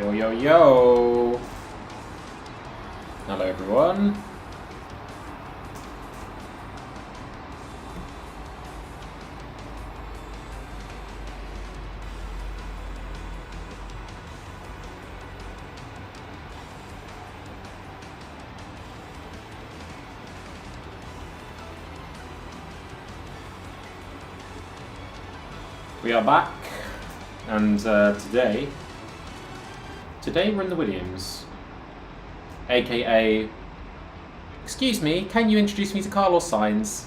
Yo, yo, yo! Hello, everyone. We are back, and today we're in the Williams, aka, excuse me, can you introduce me to Carlos Sainz?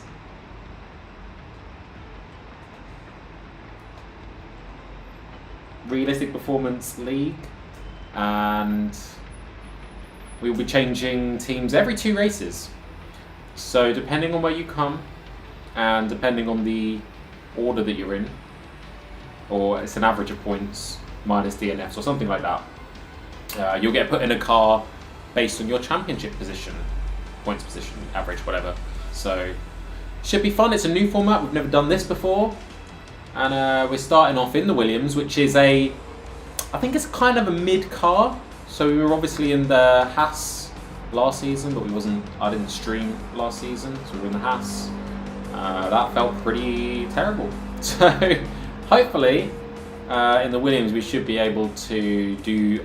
Realistic Performance League, and we'll be changing teams every 2 races. So depending on where you come, and depending on the order that you're in, or it's an average of points minus DNFs or something like that, you'll get put in a car based on your championship position, points position, average, whatever. So should be fun. It's a new format. We've never done this before, and we're starting off in the Williams, which is I think it's kind of a mid car. So we were obviously in the Haas last season, but I didn't stream last season, so we were in the Haas. That felt pretty terrible. So hopefully, in the Williams, we should be able to do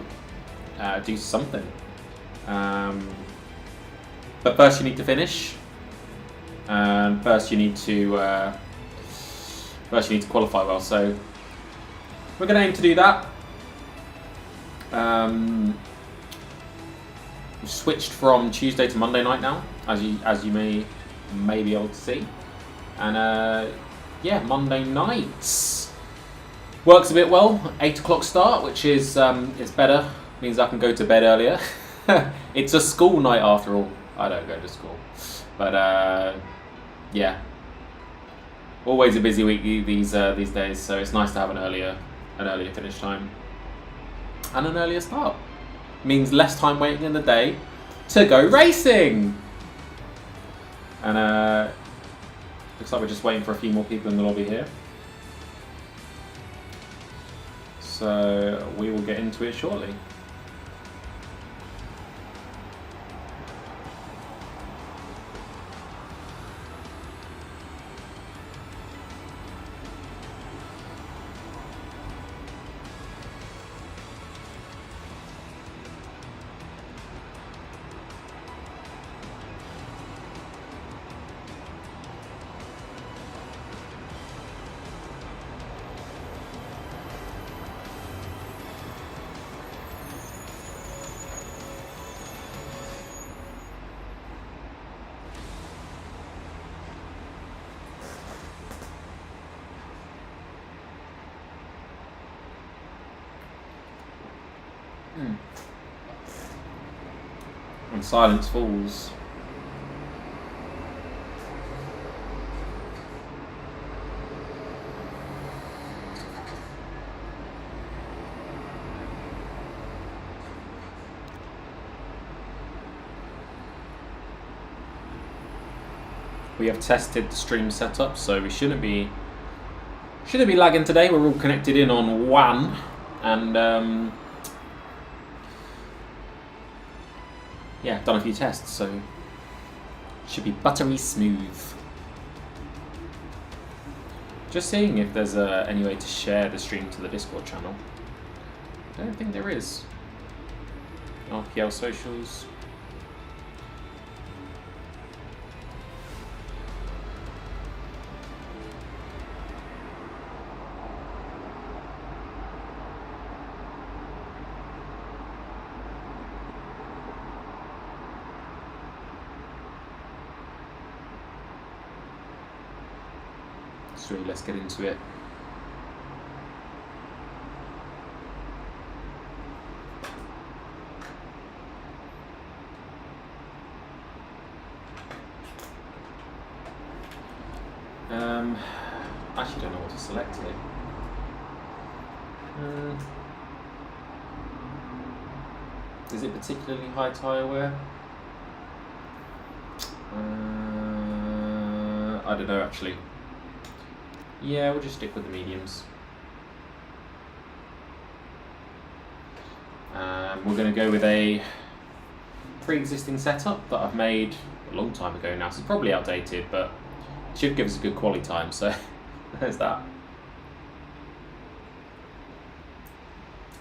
something. But first, you need to finish, and first you need to qualify well. So we're going to aim to do that. We've switched from Tuesday to Monday night now, as you may be able to see, and yeah, Monday nights works a bit well. 8 o'clock start, which is better. Means I can go to bed earlier. It's a school night after all. I don't go to school, but yeah, always a busy week these days. So it's nice to have an earlier finish time and an earlier start. Means less time waiting in the day to go racing. And looks like we're just waiting for a few more people in the lobby here. So we will get into it shortly. And silence falls. We have tested the stream setup, so we shouldn't be lagging today. We're all connected in on WAN, and yeah, done a few tests, so should be buttery smooth. Just seeing if there's any way to share the stream to the Discord channel. I don't think there is. RPL socials. So let's get into it. Actually don't know what to select here. Is it particularly high tyre wear? I don't know actually. Yeah, we'll just stick with the mediums. We're going to go with a pre-existing setup that I've made a long time ago now, so it's probably outdated, but it should give us a good quality time, so there's that.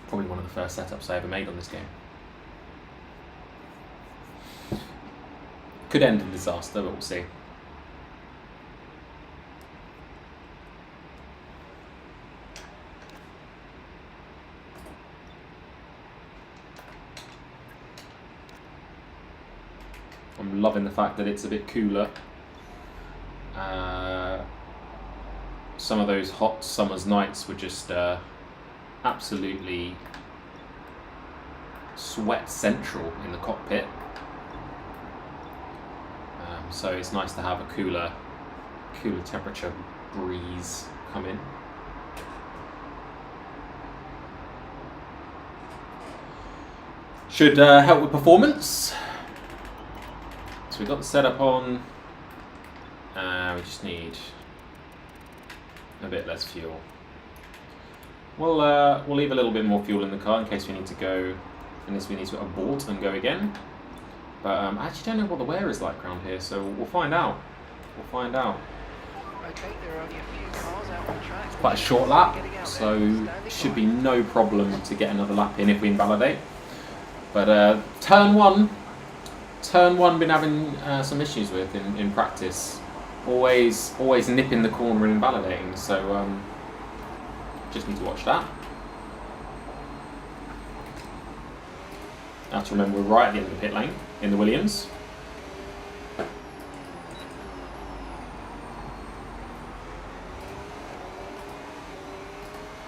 Probably one of the first setups I ever made on this game. Could end in disaster, but we'll see. I'm loving the fact that it's a bit cooler. Some of those hot summer's nights were just absolutely sweat central in the cockpit. So it's nice to have a cooler temperature breeze come in. Should help with performance. So we've got the setup on. We just need a bit less fuel. We'll leave a little bit more fuel in the car in case we need to go, unless we need to abort and go again. But I actually don't know what the wear is like around here, so we'll find out. We'll find out. Okay, there are only a few cars out on track. It's quite a short lap, so should be no problem to get another lap in if we invalidate. But turn one, been having some issues with in practice. Always nipping the corner and invalidating, so just need to watch that. Have to remember we're right at the end of the pit lane in the Williams.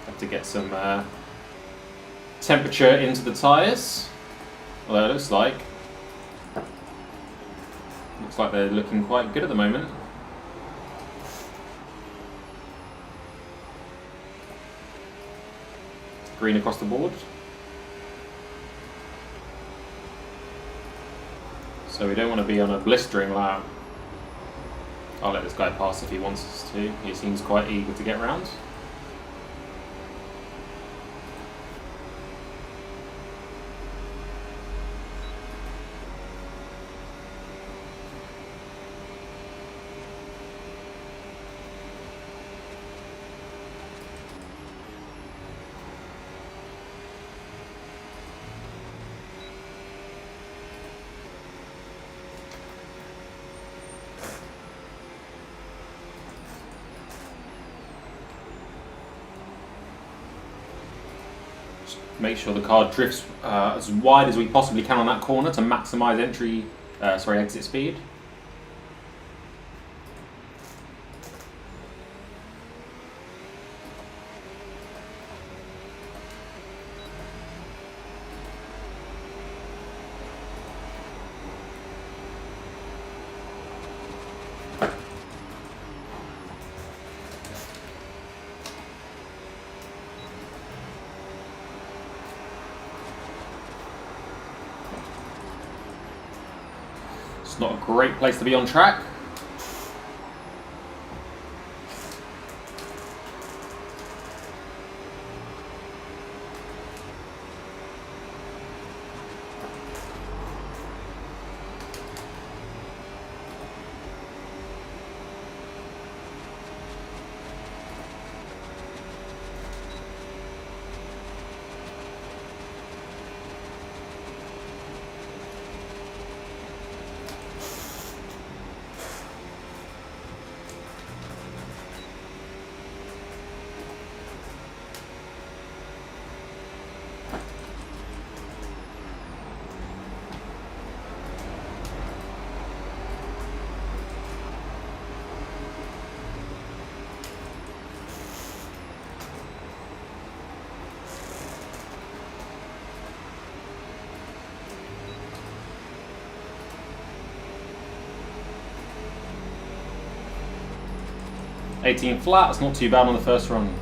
Have to get some temperature into the tyres. Although it looks like they're looking quite good at the moment. Green across the board. So we don't want to be on a blistering lap. I'll let this guy pass if he wants us to. He seems quite eager to get round. Make sure the car drifts as wide as we possibly can on that corner to maximise exit speed. It's not a great place to be on track. $18 flat, that's not too bad on the first run.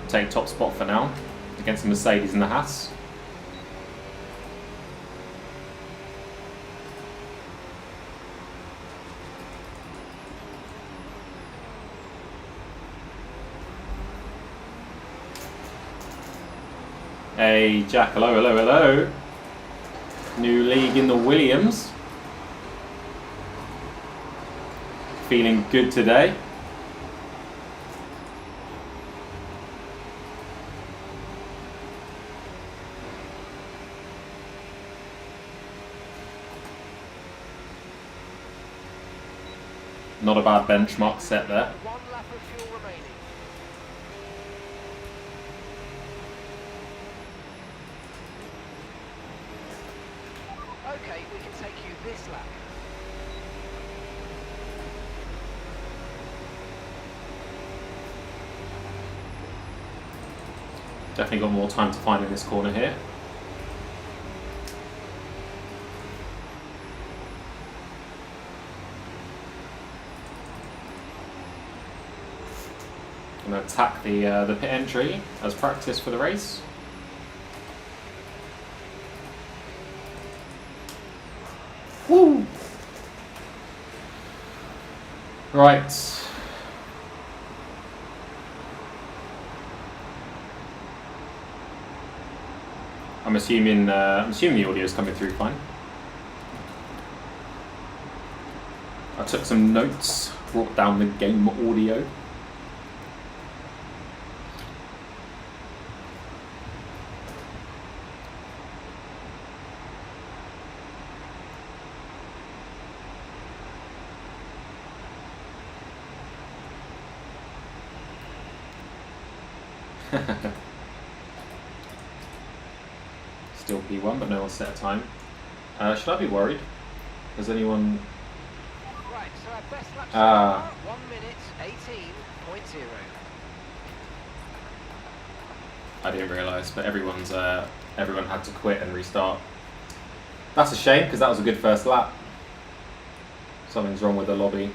Take top spot for now against the Mercedes and the Haas. Hey, Jack, hello, hello, hello. New league in the Williams. Feeling good today. Not a bad benchmark set there. 1 lap of fuel remaining. Okay, we can take you this lap. Definitely got more time to find in this corner here. Going to attack the pit entry as practice for the race. Woo! Right. I'm assuming the audio is coming through fine. I took some notes, brought down the game audio. Still P1, but no one set a time. Should I be worried? Has anyone... Right, so our best lap so far, 1 minute 18.0. I didn't realise, but everyone had to quit and restart. That's a shame, because that was a good first lap. Something's wrong with the lobby.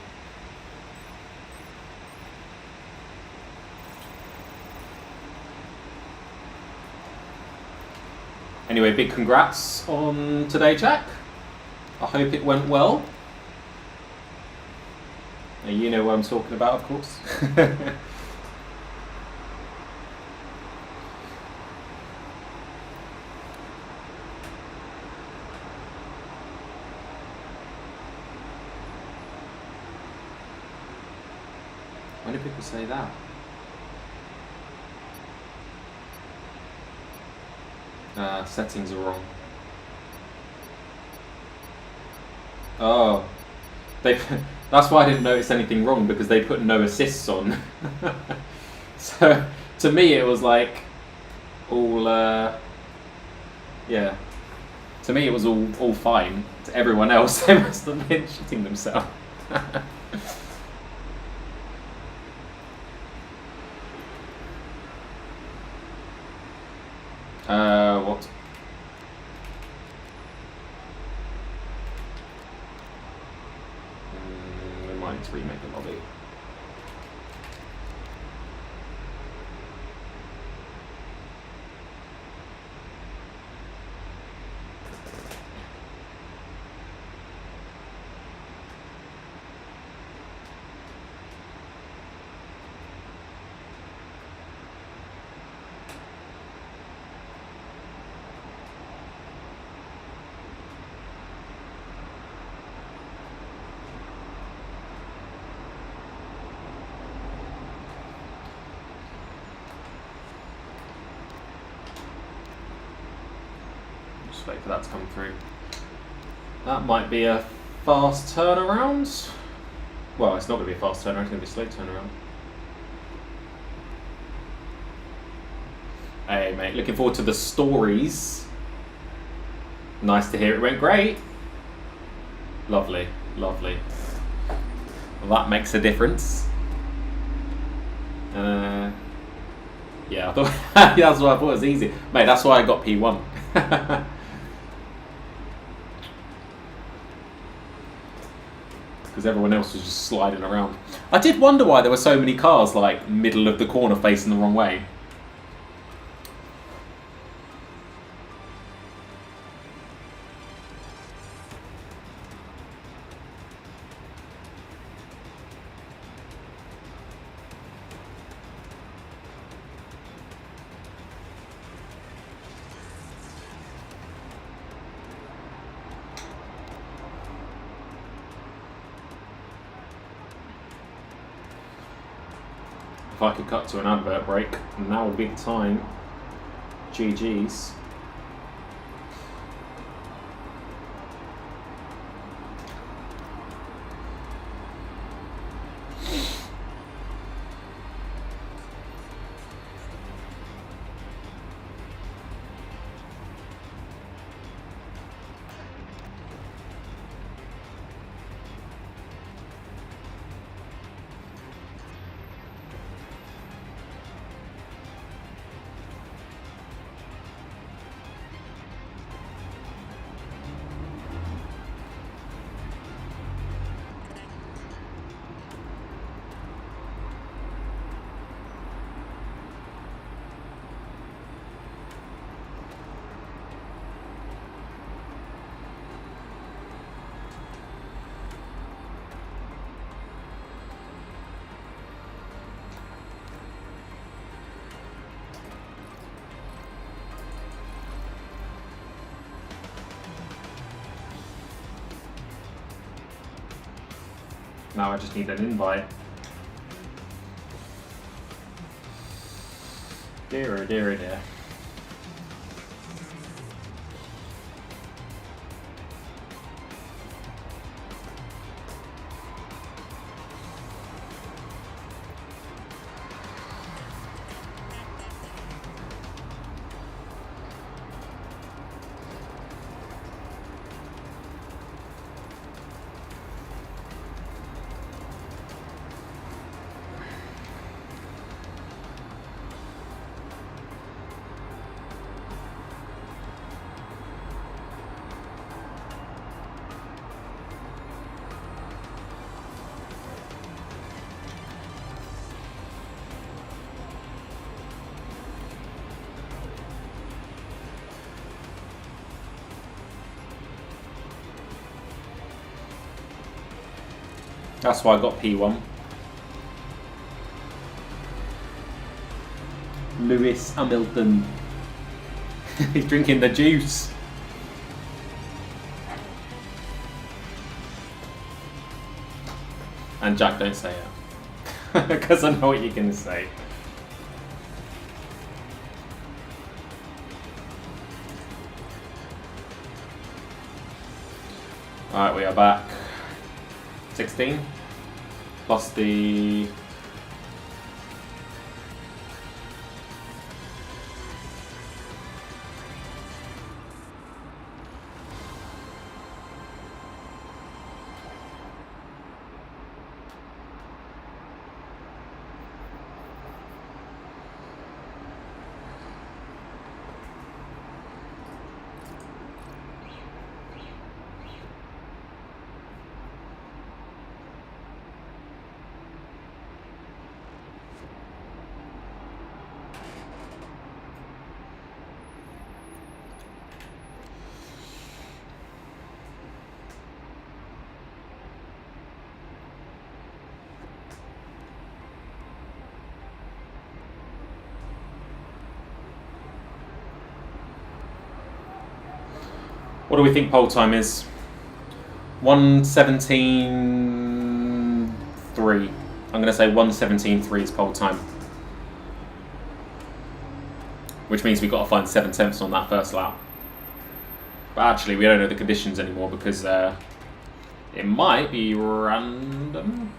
Anyway, big congrats on today, Jack. I hope it went well. Now, you know what I'm talking about, of course. When do people say that? Settings are wrong. Oh, that's why I didn't notice anything wrong, because they put no assists on. So to me it was like all yeah. To me it was all fine. To everyone else, they must have been shitting themselves. What? We might need to remake the lobby. Just wait for that to come through. That might be a fast turnaround. Well, it's not going to be a fast turnaround, it's going to be a slow turnaround. Hey mate, looking forward to the stories. Nice to hear it went great. Lovely, lovely. Well, that makes a difference. Yeah, I thought that's why I thought it was easy. Mate, that's why I got P1. Because everyone else was just sliding around. I did wonder why there were so many cars like middle of the corner facing the wrong way. I could cut to an advert break, now would be the time. GG's. Now I just need an invite. Dear, oh dear, oh dear. That's why I got P1. Lewis Hamilton. He's drinking the juice. And Jack, don't say it. Because I know what you're going to say. Alright, we are back. 16 plus the what do we think pole time is? 1:17.3. I'm going to say 1:17.3 is pole time. Which means we've got to find 7/10 on that first lap. But actually, we don't know the conditions anymore because it might be random.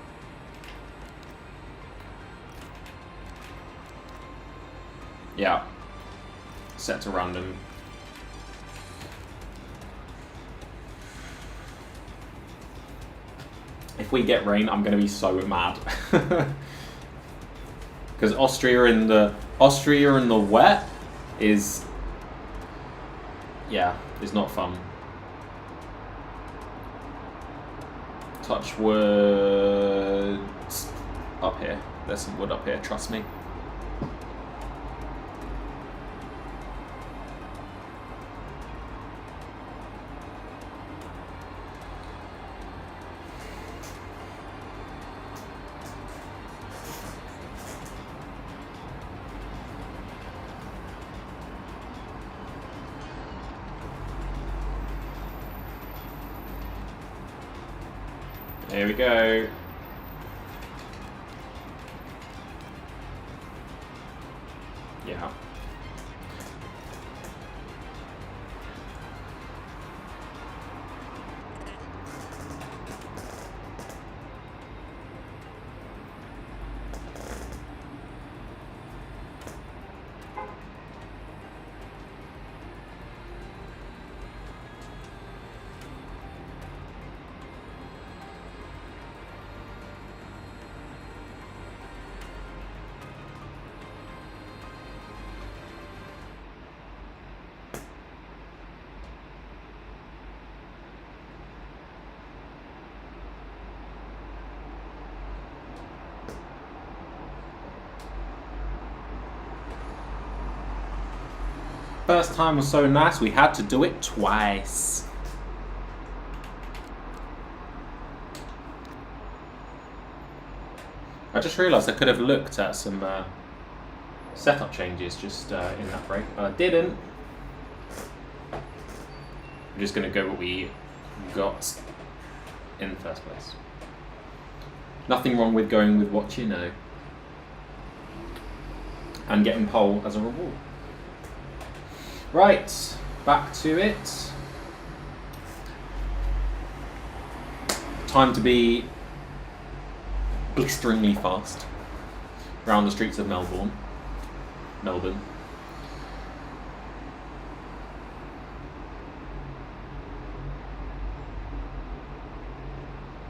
Yeah. Set to random. If we get rain, I'm going to be so mad. Because Austria in the wet is, yeah, is not fun. Touch wood up here. There's some wood up here, trust me. Here we go. Yeah. First time was so nice, we had to do it twice. I just realised I could have looked at some setup changes just in that break, but I didn't. I'm just going to go what we got in the first place. Nothing wrong with going with what you know. And getting pole as a reward. Right, back to it. Time to be blisteringly fast around the streets of Melbourne.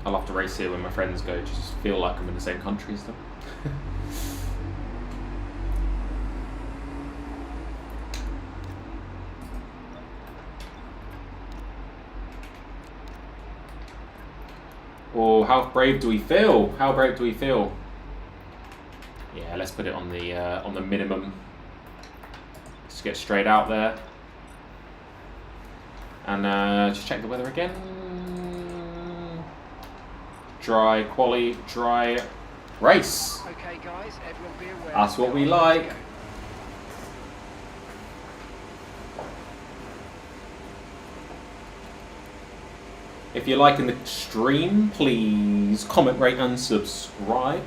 I love to race here when my friends go, just feel like I'm in the same country as them. Oh, how brave do we feel? How brave do we feel? Yeah, let's put it on the minimum. Just get straight out there. And just check the weather again. Dry quali, dry race. Okay, guys, everyone be aware. That's what we like. If you're liking the stream, please comment, rate, and subscribe.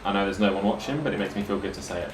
I know there's no one watching, but it makes me feel good to say it.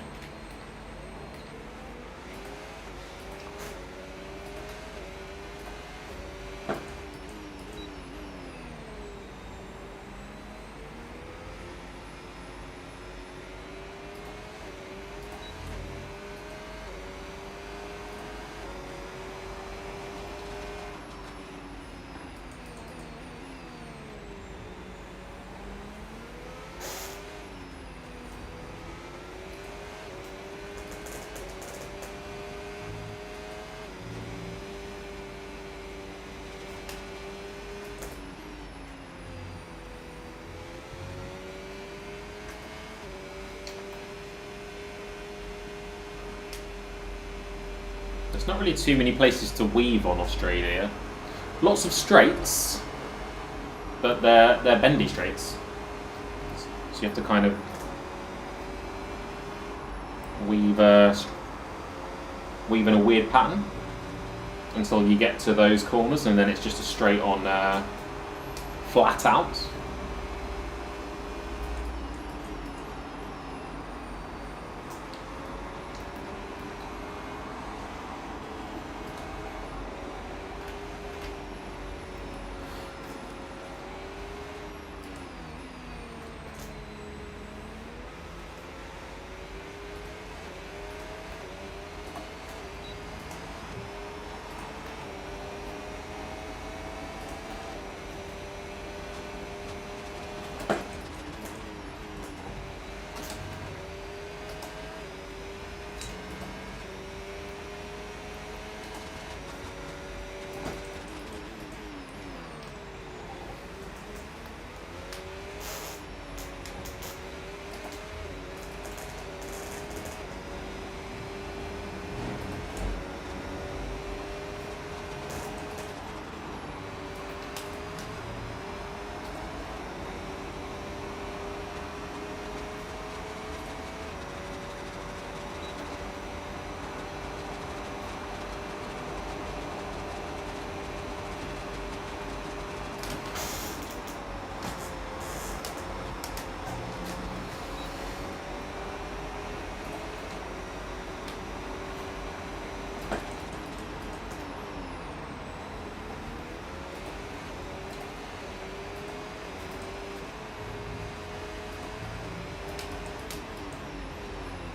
There's not really too many places to weave on Australia. Lots of straights, but they're bendy straights. So you have to kind of weave in a weird pattern until you get to those corners, and then it's just a straight on flat out.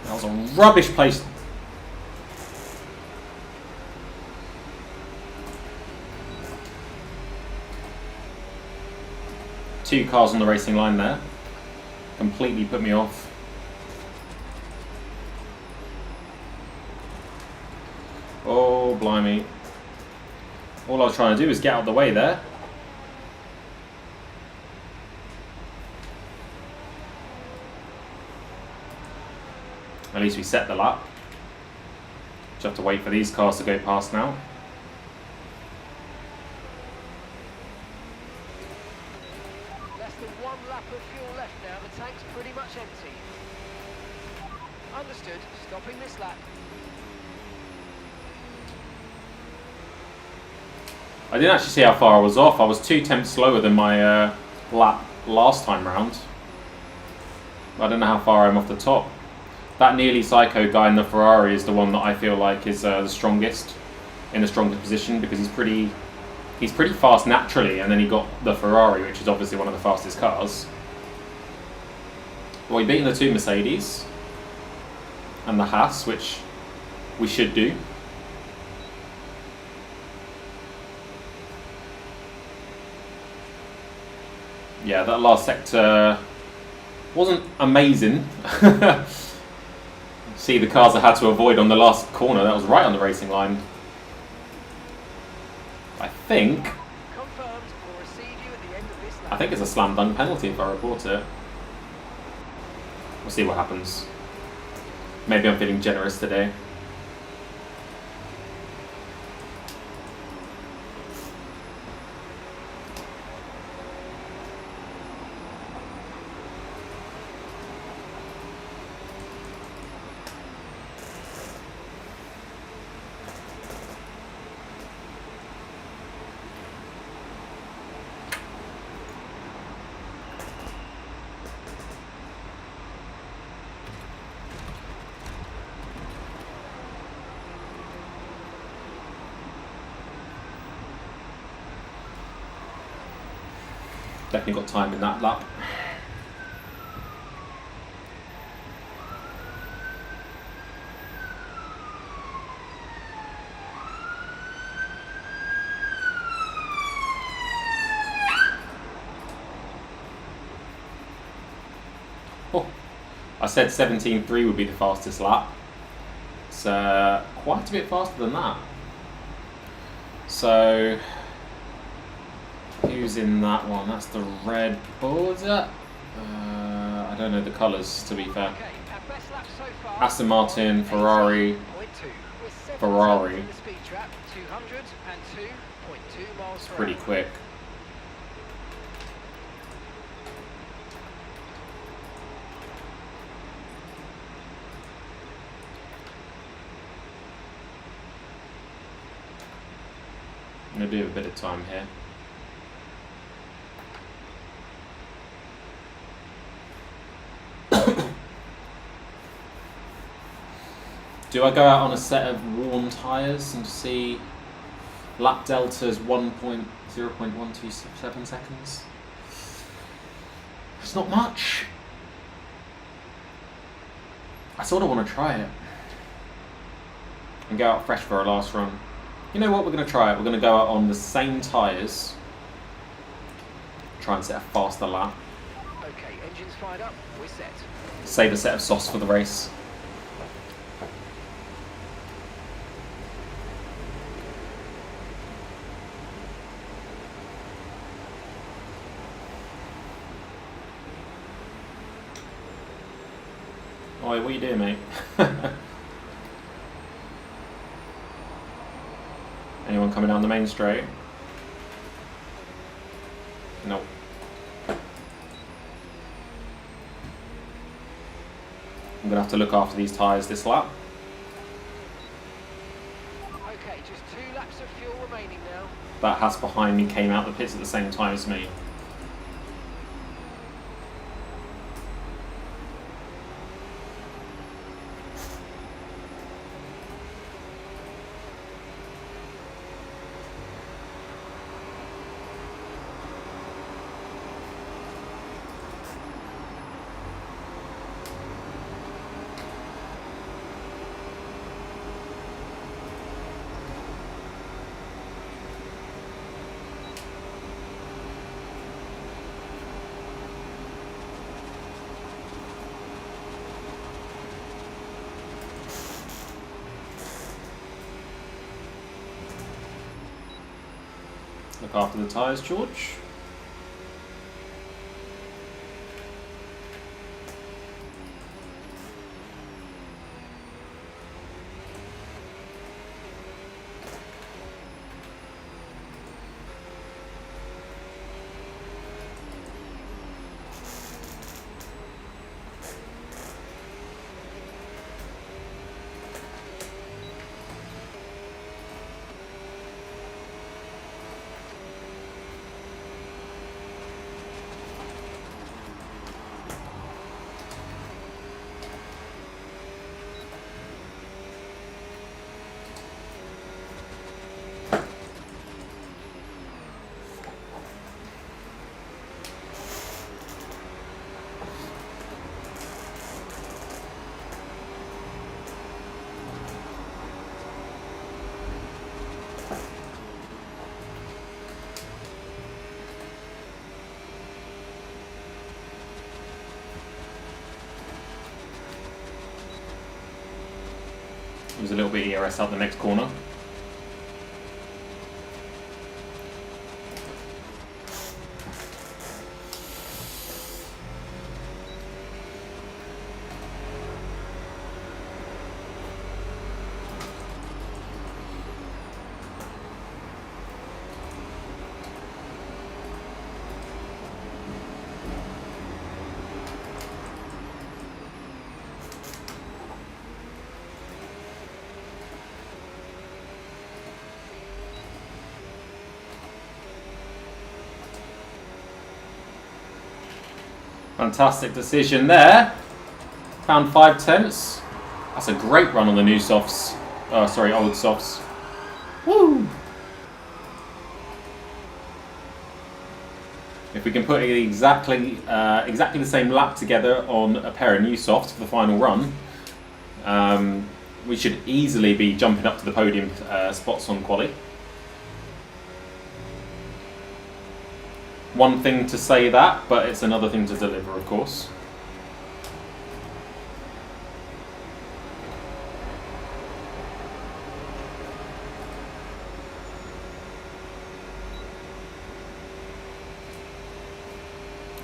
That was a rubbish place. Two cars on the racing line there. Completely put me off. Oh, blimey. All I was trying to do was get out of the way there. At least we set the lap. Just have to wait for these cars to go past now. Less than 1 lap of fuel left now. The tank's pretty much empty. Understood. Stopping this lap. I didn't actually see how far I was off. I was 2 tenths slower than my lap last time round. I don't know how far I'm off the top. That nearly psycho guy in the Ferrari is the one that I feel like is the strongest, in the strongest position, because he's pretty fast naturally, and then he got the Ferrari, which is obviously one of the fastest cars. Well, we're beating the 2 Mercedes and the Haas, which we should do. Yeah, that last sector wasn't amazing. See the cars I had to avoid on the last corner, that was right on the racing line. I think it's a slam dunk penalty if I report it. We'll see what happens. Maybe I'm feeling generous today. Definitely got time in that lap. Oh, I said 17.3 would be the fastest lap. It's quite a bit faster than that. So, who's in that one? That's the Red Bull, is it? I don't know the colours, to be fair. Aston Martin, Ferrari, Ferrari. It's pretty quick. I'm going to do a bit of time here. Do I go out on a set of worn tyres and see lap delta's 0.127 seconds? It's not much. I sort of want to try it and go out fresh for our last run. You know what, we're going to try it. We're going to go out on the same tyres. Try and set a faster lap. Okay, engines fired up, we're set. Save a set of sauce for the race. Oi, what are you doing, mate? Anyone coming down the main straight? Nope. I'm going to have to look after these tyres this lap. Okay, just 2 laps of fuel remaining now. That Haas behind me came out the pits at the same time as me. Look after the tyres, George. It was a little bit ERS out the next corner. Fantastic decision there. Found 5/10. That's a great run on the new softs. Oh, sorry, old softs. Woo! If we can put exactly the same lap together on a pair of new softs for the final run, we should easily be jumping up to the podium spots on quali. One thing to say that, but it's another thing to deliver, of course.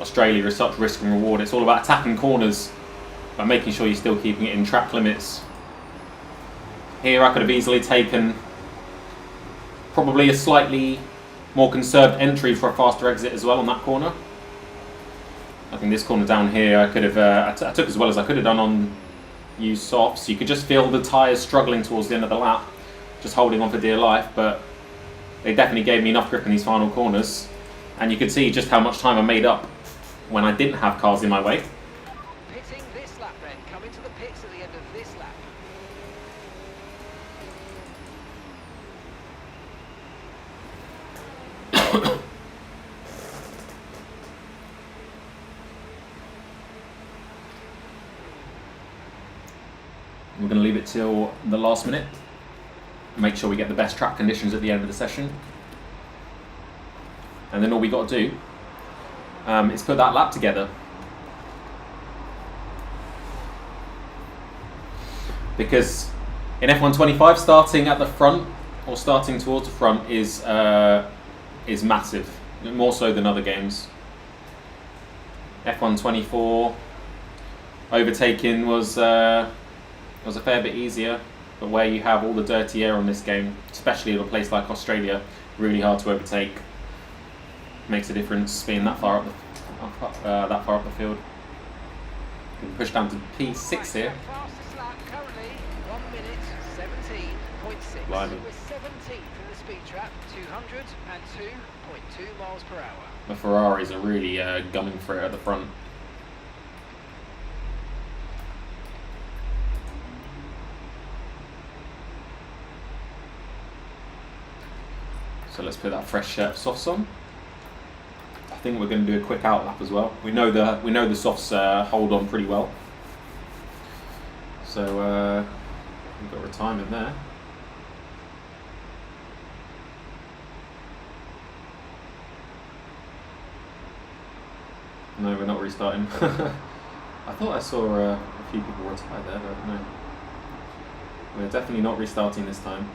Australia is such risk and reward. It's all about attacking corners, but making sure you're still keeping it in track limits. Here I could have easily taken probably a slightly more conserved entry for a faster exit as well on that corner. I think this corner down here I could have I took as well as I could have done on used softs. You could just feel the tyres struggling towards the end of the lap, just holding on for dear life, but they definitely gave me enough grip in these final corners, and you could see just how much time I made up when I didn't have cars in my way. Pitting this lap then, coming to the pits at the end of this lap. We're going to leave it till the last minute. Make sure we get the best track conditions at the end of the session. And then all we got to do is put that lap together. Because in F125, starting at the front or starting towards the front is massive, more so than other games. F124 overtaking was a fair bit easier, but where you have all the dirty air on this game, especially in a place like Australia, really hard to overtake. Makes a difference being that far up the field. We can push down to P6 here. Fastest lap currently 1 minute 17.6. Blimey. We're 17th in the speed trap, 202.2 miles per hour. The Ferraris are really gunning for it at the front. So let's put that fresh softs on. I think we're going to do a quick outlap as well. We know the softs hold on pretty well. So we've got retirement there. No, we're not restarting. I thought I saw a few people retire there, but no. We're definitely not restarting this time.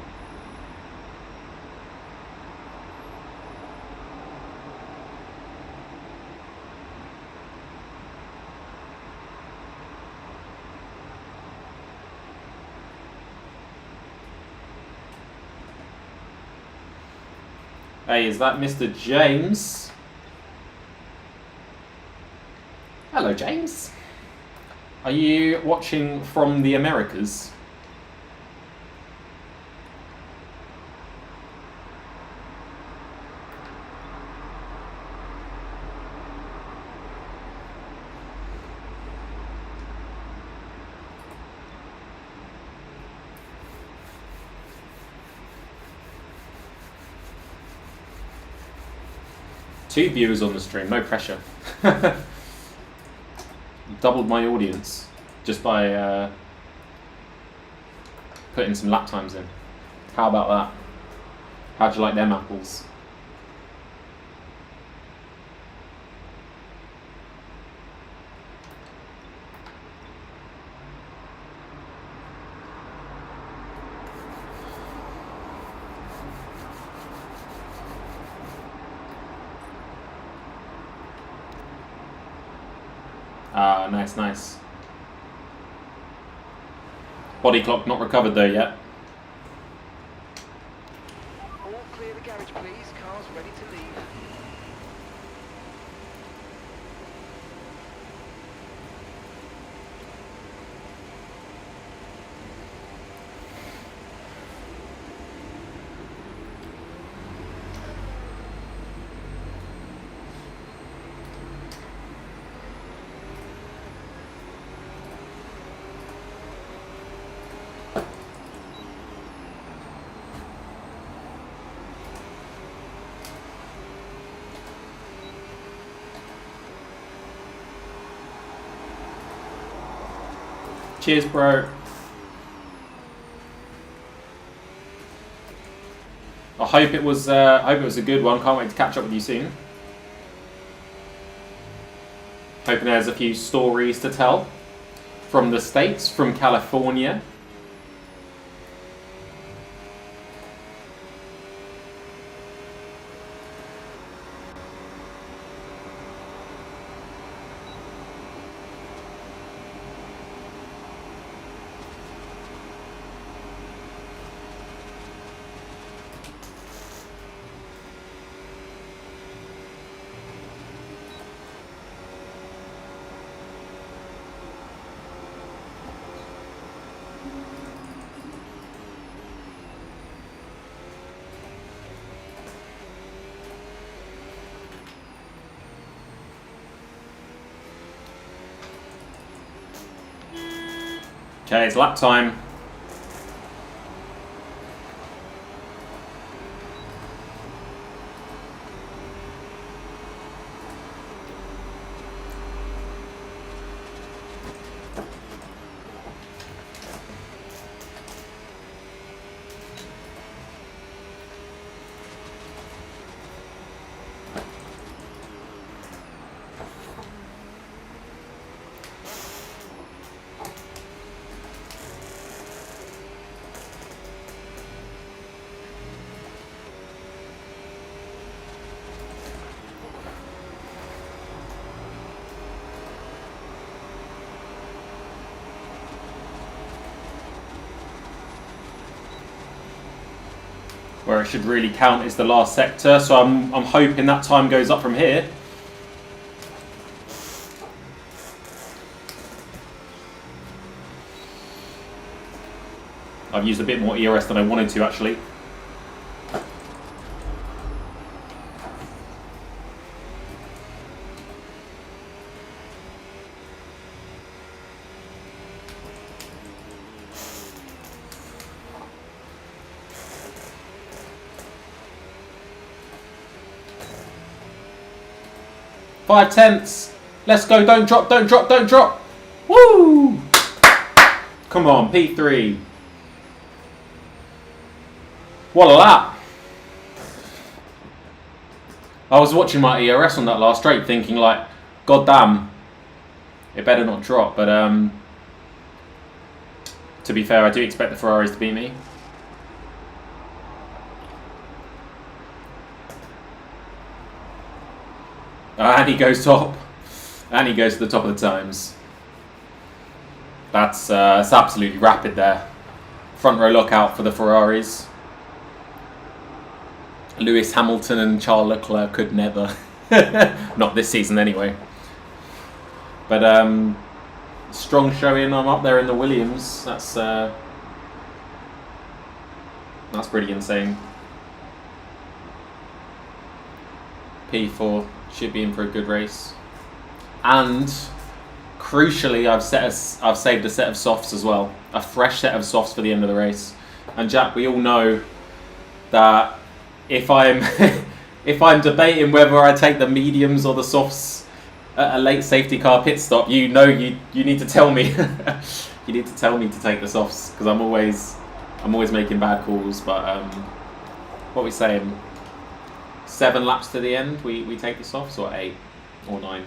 Hey, is that Mr. James? Hello, James. Are you watching from the Americas? Two viewers on the stream, no pressure. Doubled my audience just by putting some lap times in. How about that? How'd you like them apples? Ah, nice, nice. Body clock not recovered though yet. All clear the garage, please. Car's ready to leave. Cheers, bro. I hope it was a good one. Can't wait to catch up with you soon. Hoping there's a few stories to tell from the States, from California. Okay, it's lap time. Where it should really count is the last sector, so I'm hoping that time goes up from here. I've used a bit more ERS than I wanted to actually. Five tenths. Let's go. Don't drop. Don't drop. Don't drop. Woo! Come on, P3. What a lap. I was watching my ERS on that last straight thinking like, God damn, it better not drop. But to be fair, I do expect the Ferraris to beat me. And he goes top. And he goes to the top of the times. That's absolutely rapid there. Front row lockout for the Ferraris. Lewis Hamilton and Charles Leclerc could never. Not this season anyway. But strong showing. I'm up there in the Williams. That's pretty insane. P4 should be in for a good race. And crucially, I've saved a set of softs as well. A fresh set of softs for the end of the race. And Jack, we all know that if I'm if I'm debating whether I take the mediums or the softs at a late safety car pit stop, you need to tell me. You need to tell me to take the softs, because I'm always making bad calls. But what are we saying? 7 laps to the end, we take the softs, or 8 or 9,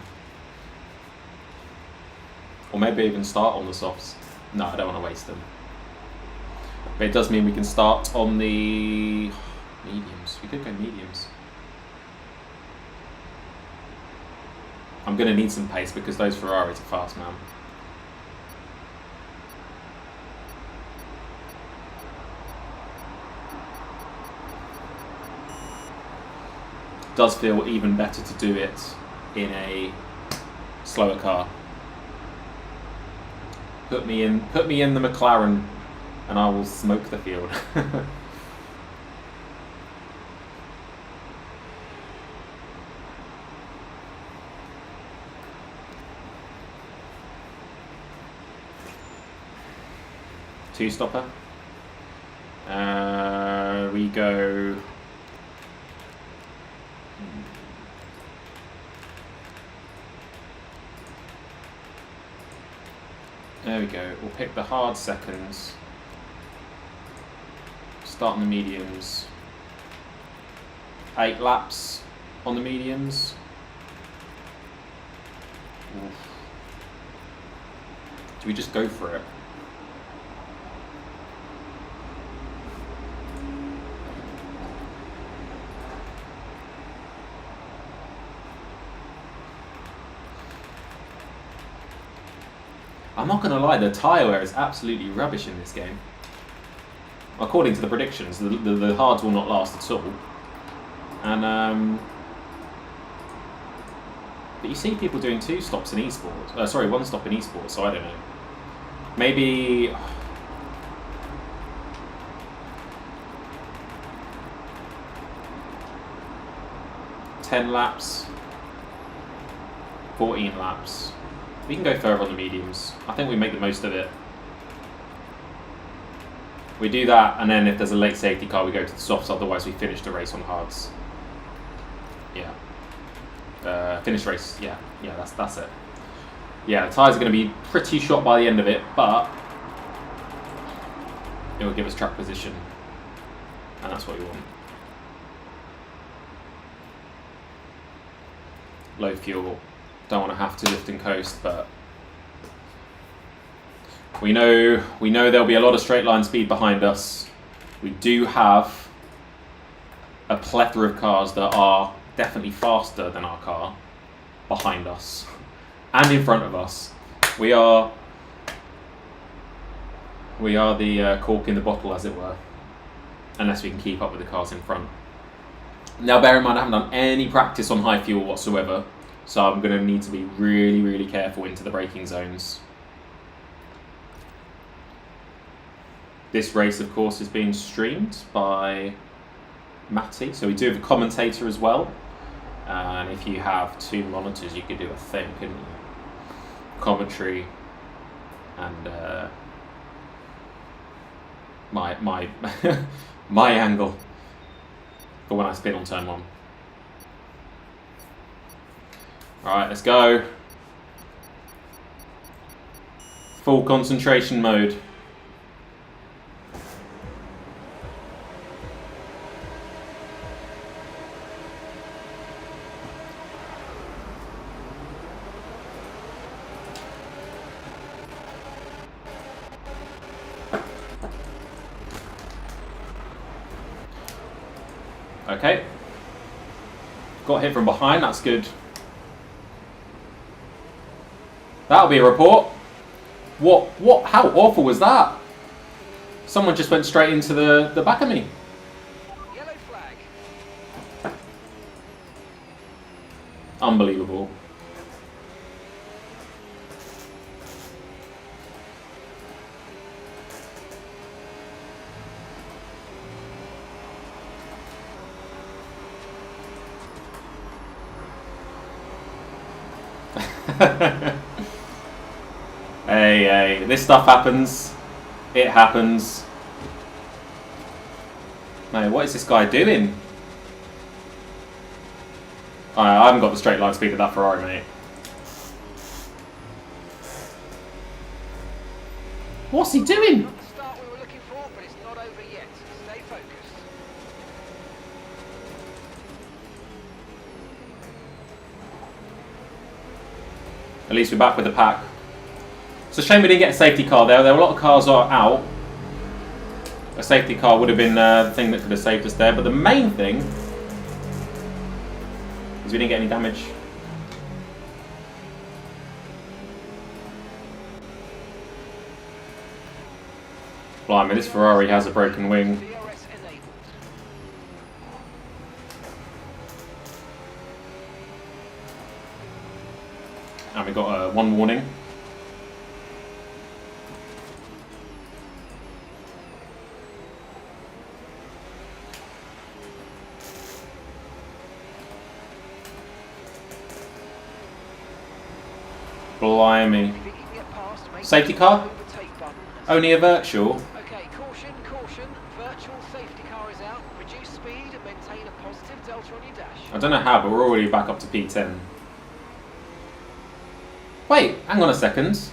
or maybe even start on the softs. No, I don't want to waste them. But it does mean we can start on the mediums. We could go mediums. I'm going to need some pace because those Ferraris are fast, man. Does feel even better to do it in a slower car. Put me in the McLaren, and I will smoke the field. Two stopper. We go. There we go. We'll pick the hard seconds. Start on the mediums. 8 laps on the mediums. Oof. Do we just go for it? I'm not going to lie, the tyre wear is absolutely rubbish in this game. According to the predictions, the hards will not last at all. And but you see people doing 2 stops in esports. Sorry, 1 stop in esports. So I don't know. Maybe 10 laps, 14 laps. We can go further on the mediums. I think we make the most of it. We do that, and then if there's a late safety car, we go to the softs. Otherwise, we finish the race on hards. Yeah. Finish race. Yeah. That's it. Yeah, the tyres are going to be pretty shot by the end of it, but it will give us track position, and that's what we want. Low fuel. Don't want to have to lift and coast, but we know there'll be a lot of straight line speed behind us. We do have a plethora of cars that are definitely faster than our car behind us and in front of us. We are the cork in the bottle, as it were, unless we can keep up with the cars in front. Now, bear in mind, I haven't done any practice on high fuel whatsoever. So I'm going to need to be really, really careful into the braking zones. This race, of course, is being streamed by Matty. So we do have a commentator as well. And if you have 2 monitors, you could do a thing, couldn't you? Commentary and my my angle for when I spin on turn 1. Alright, let's go. Full concentration mode. Okay. Got hit from behind, that's good. That'll be a report. What, how awful was that? Someone just went straight into the back of me. Yellow flag. Unbelievable. Hey, this stuff happens. It happens. Mate, what is this guy doing? I haven't got the straight line speed of that Ferrari, mate. What's he doing? Not the start we were looking for, but it's not over yet. Stay focused. At least we're back with the pack. It's a shame we didn't get a safety car there. There were a lot of cars out. A safety car would have been the thing that could have saved us there. But the main thing is we didn't get any damage. Blimey, this Ferrari has a broken wing. DRS enabled. And we got one warning. Blimey. If you can get past, make Safety sure car? you overtake button. Only a virtual. Okay, caution, caution. Virtual safety car is out. Reduce speed and maintain a positive delta on your dash. I don't know how, but we're already back up to P10. Wait, hang on a second.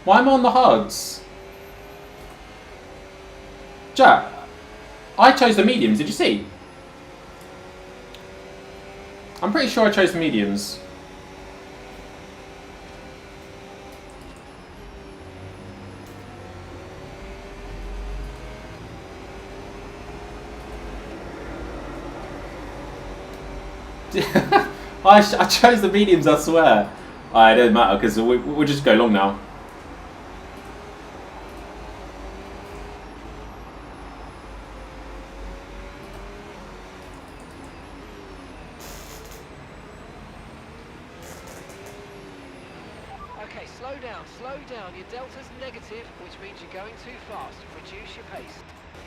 Why am I on the hards? Jack, I chose the mediums, did you see? I'm pretty sure I chose the mediums. I chose the mediums, I swear. It doesn't matter because we'll just go long now. Okay, slow down, slow down. Your delta's negative, which means you're going too fast. Reduce your pace.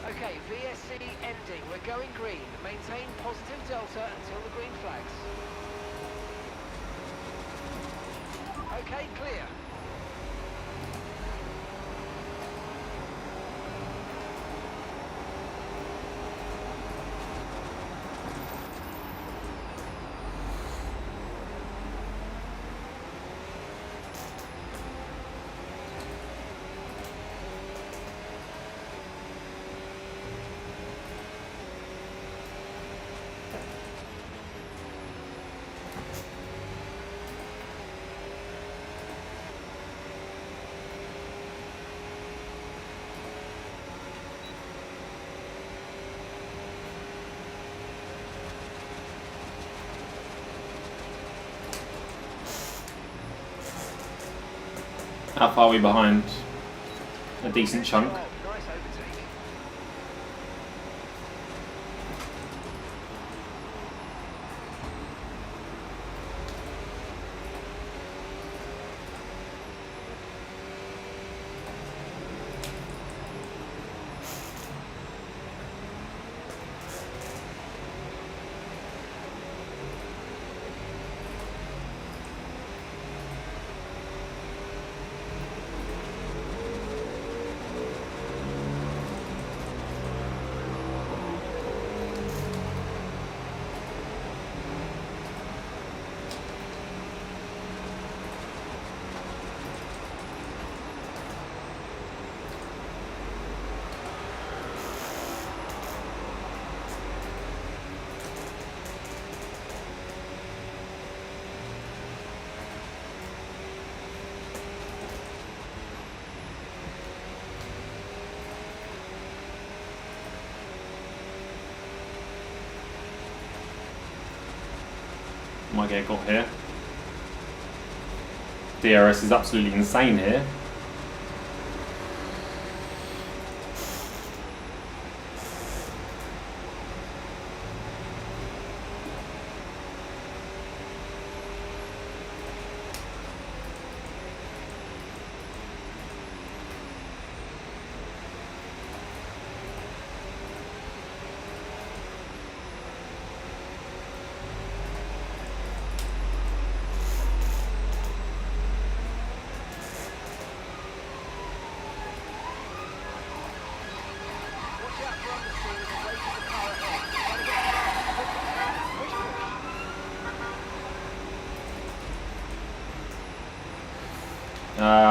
Okay, VSC ending. We're going green. Maintain positive delta until the green flags. Okay, clear. How far are we behind? A decent chunk. Oh, nice overtake. Might get got here. DRS is absolutely insane here.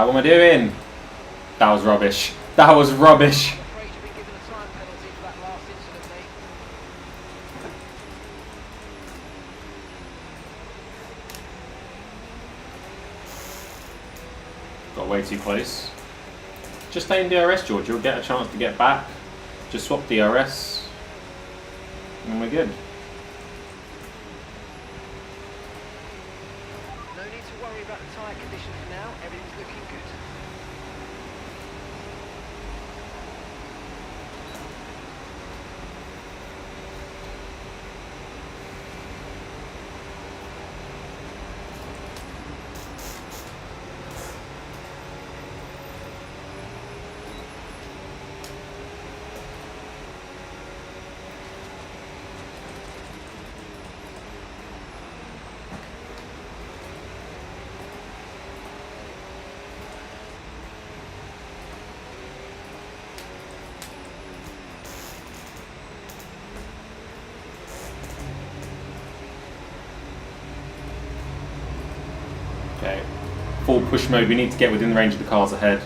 Right, what am I doing? That was rubbish. That was rubbish. I'm afraid you've been given a time penalty for that last incident, mate. Got way too close. Just stay in DRS, George. You'll get a chance to get back. Just swap DRS. And we're good. No need to worry about the tyre condition for now. Everything's looking good. Okay. Full push mode. We need to get within the range of the cars ahead.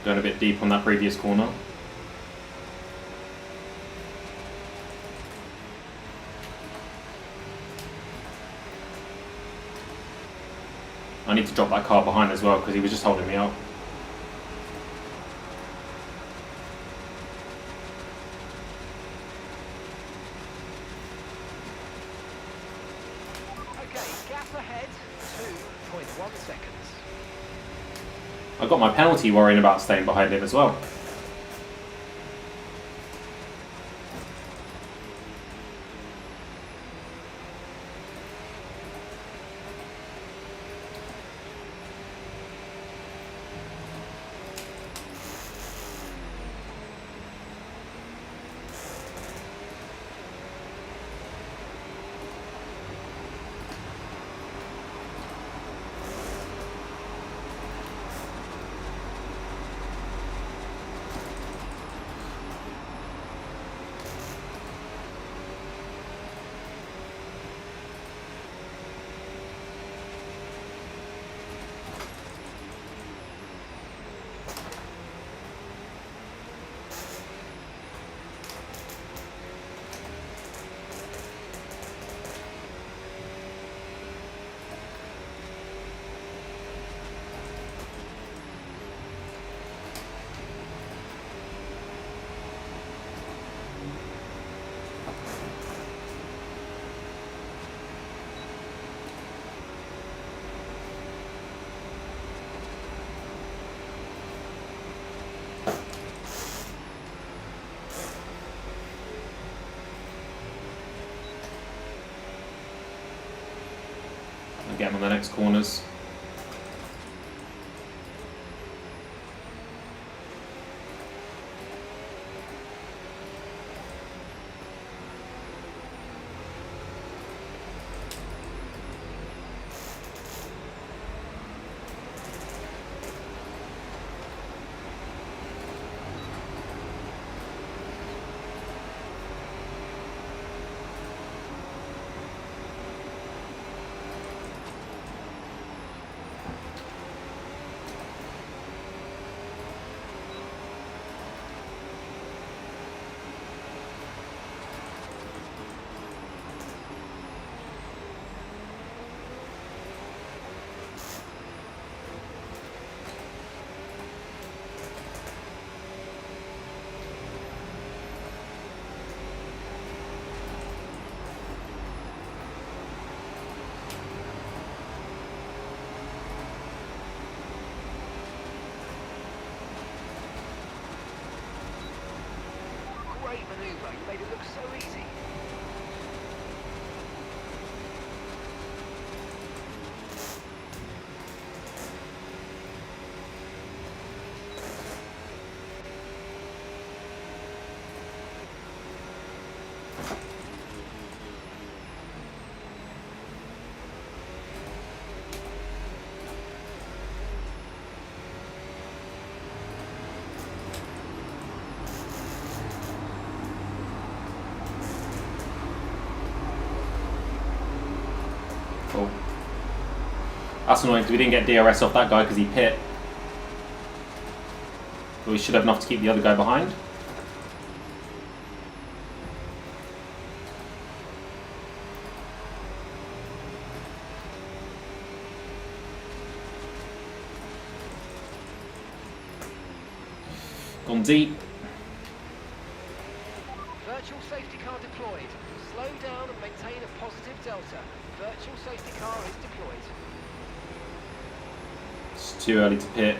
Going a bit deep on that previous corner. I need to drop that car behind as well because he was just holding me up. Okay, gap ahead, 2.1 seconds. I got my penalty worrying about staying behind him as well. I'll get him on the next corners. Great manoeuvre, you made it look so easy. Cool. That's annoying because we didn't get DRS off that guy because he pit. But we should have enough to keep the other guy behind. Gone deep. Virtual safety car deployed. Slow down and maintain a positive delta. Virtual safety car is deployed. It's too early to pit.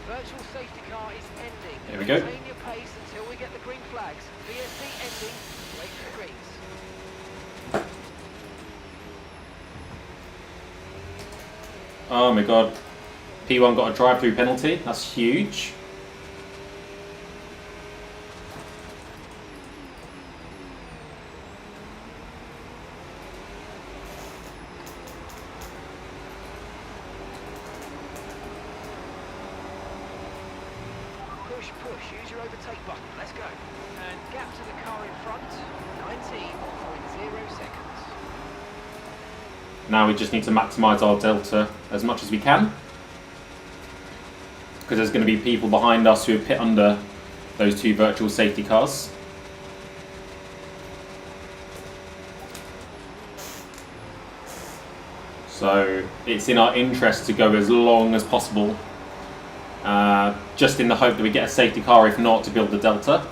Virtual safety car is ending. There we go. Maintain your pace until we get the green flags. VSC ending. Wait for the greens. Oh my god. P1 got a drive-through penalty. That's huge. Push, push. Use your overtake button. Let's go. And gap to the car in front. 19.0 seconds. Now we just need to maximise our delta as much as we can. Because there's going to be people behind us who have pit under those two virtual safety cars. So it's in our interest to go as long as possible. Just in the hope that we get a safety car, if not, to build the delta.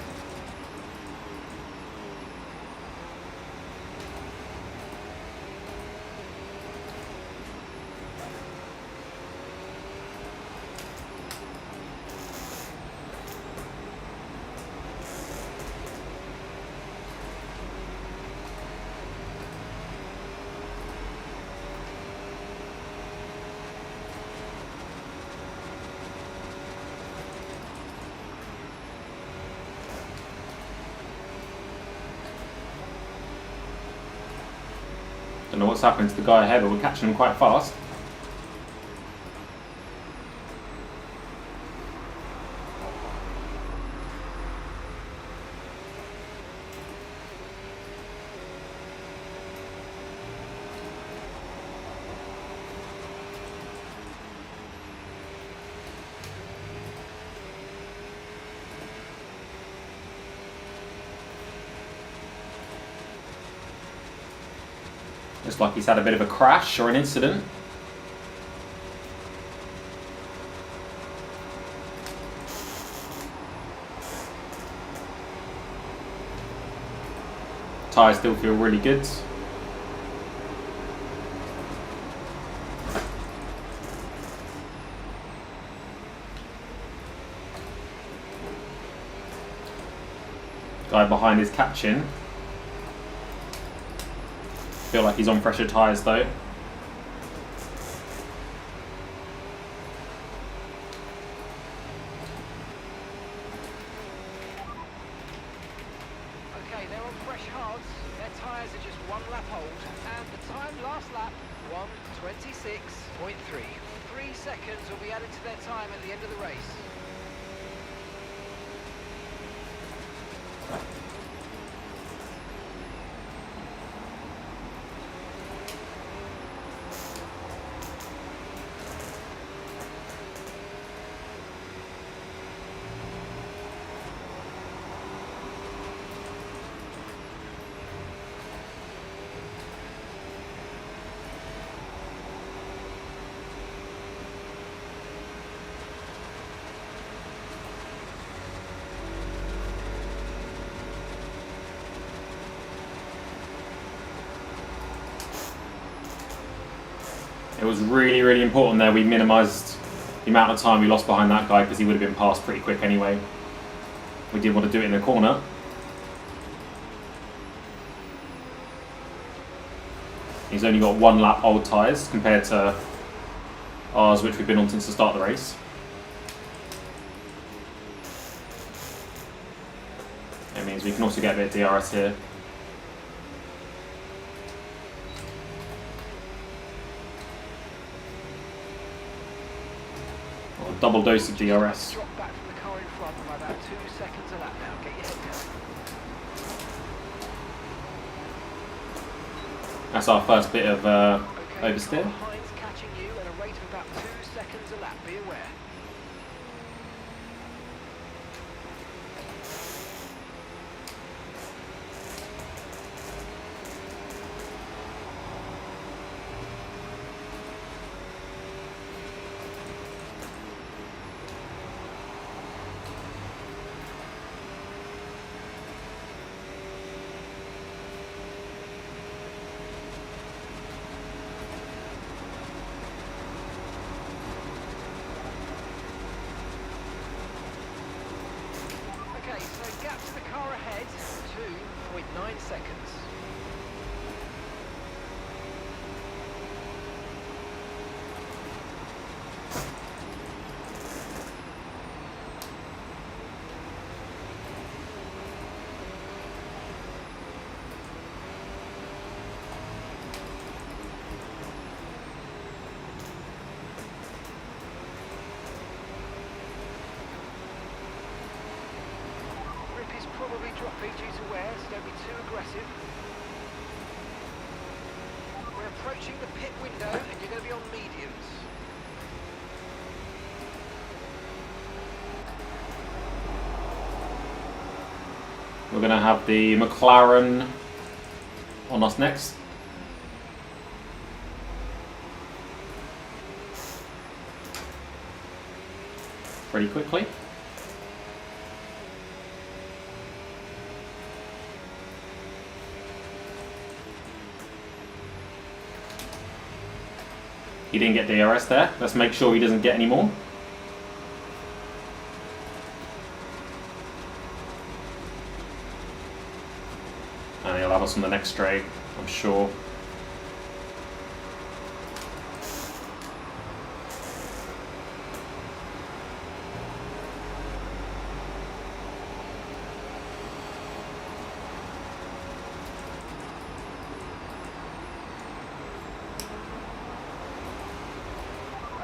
Don't know what's happening to the guy ahead, but we're catching him quite fast. Looks like he's had a bit of a crash or an incident. Tyres still feel really good. Guy behind is catching. Feel like he's on fresher tyres though. Okay, they're on fresh hards. Their tyres are just one lap old, and the time last lap 1:26.3. 3 seconds will be added to their time at the end of the race. It was really, really important there. We minimised the amount of time we lost behind that guy because he would have been passed pretty quick anyway. We did want to do it in the corner. He's only got 1 lap old tyres compared to ours, which we've been on since the start of the race. It means we can also get a bit of DRS here. Or a double dose of DRS. Drop back from the car in front by about 2 seconds a lap now. Get your head down. That's our first bit of Okay, oversteer. Heinz catching you at a rate of about 2 seconds a lap. Be aware. Okay, so gap to the car ahead, 2.9 seconds. Grip is probably dropping due to wear, so don't be too aggressive. We're approaching the pit window and you're going to be on mediums. We're going to have the McLaren on us next. Pretty quickly. He didn't get DRS there. Let's make sure he doesn't get any more. And he'll have us on the next straight, I'm sure.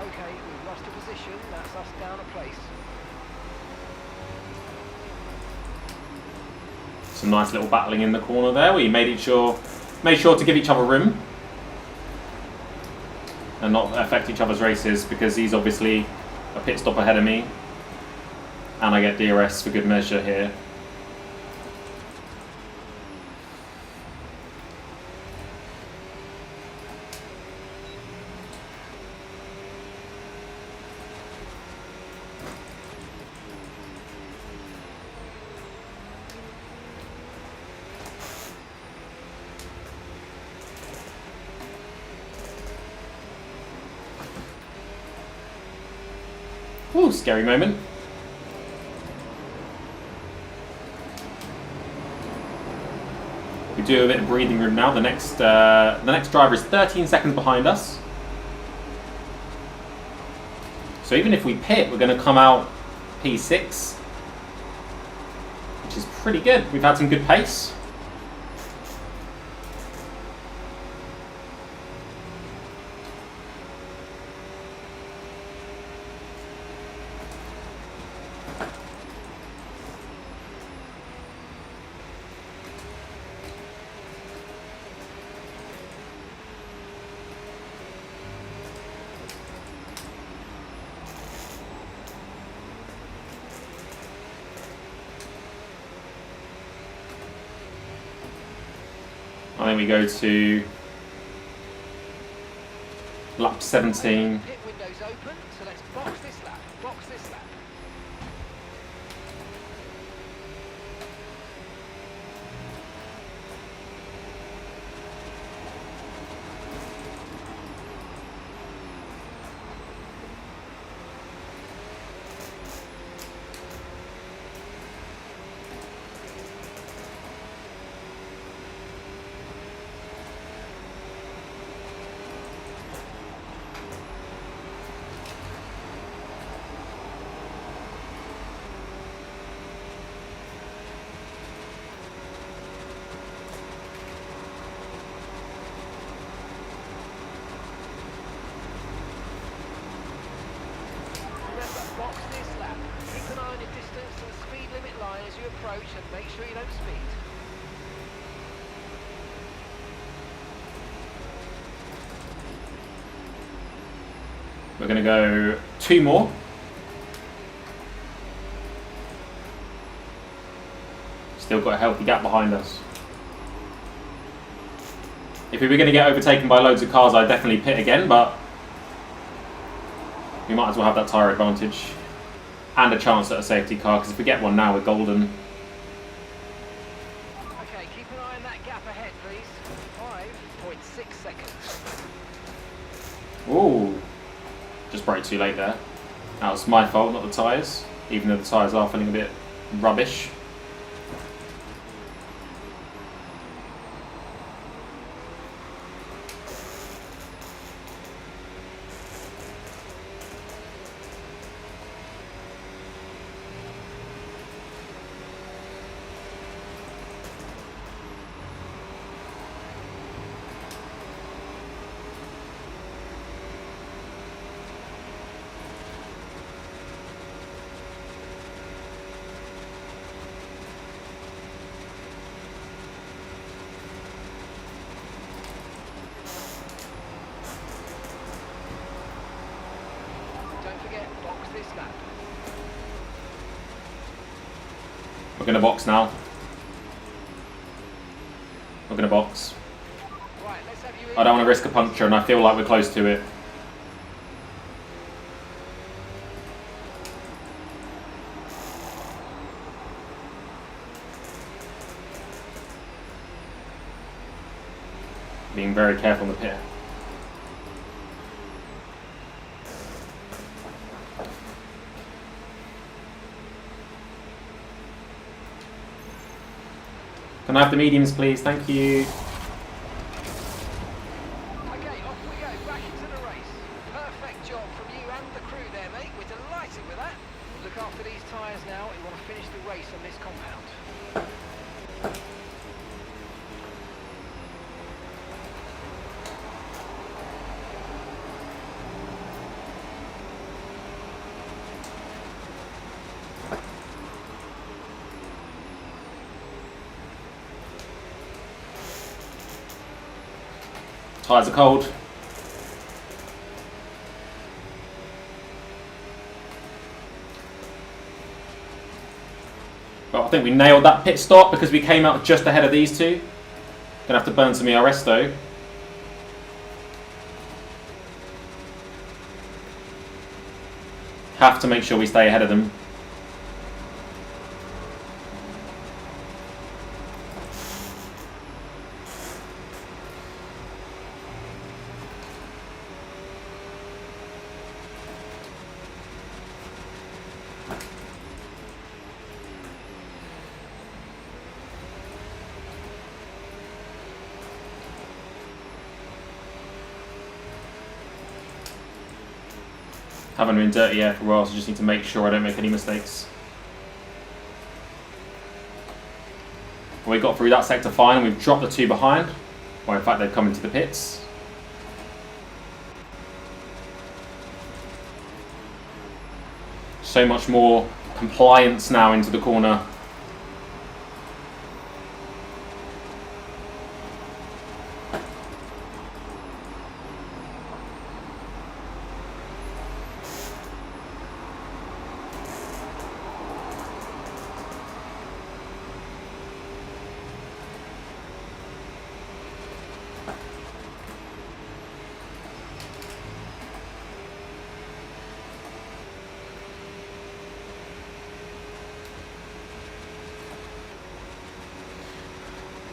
Okay, we've lost a position, that's us down a place. Some nice little battling in the corner there. We made sure to give each other room and not affect each other's races, because he's obviously a pit stop ahead of me and I get DRS for good measure here. Ooh, scary moment. We do have a bit of breathing room now. The next driver is 13 seconds behind us. So even if we pit, we're going to come out P6, which is pretty good. We've had some good pace. I think we go to lap 17. Pit window's open, so let's box this lap. Box this lap. you approach and make sure you don't speed. We're going to go 2 more. Still got a healthy gap behind us. If we were going to get overtaken by loads of cars, I'd definitely pit again, but we might as well have that tyre advantage and a chance at a safety car, because if we get one now, we're golden. Okay, keep an eye on that gap ahead, please. 5.6 seconds. Ooh, just brake too late there. That was my fault, not the tyres, even though the tyres are feeling a bit rubbish. We're going to box now. We're going to box. Right, let's have you I don't want to risk a puncture, and I feel like we're close to it. Being very careful on the pit. Can I have the mediums, please? Thank you. Okay, off we go, back into the race. Perfect job from you and the crew there, mate. We're delighted with that. Look after these tyres now. You want to finish the race on this compound. Tyres are cold. But I think we nailed that pit stop because we came out just ahead of these two. Gonna have to burn some ERS though. Have to make sure we stay ahead of them. Haven't been dirty yet for a while, so just need to make sure I don't make any mistakes. We got through that sector fine, and we've dropped the two behind. Or in fact, they've come into the pits. So much more compliance now into the corner.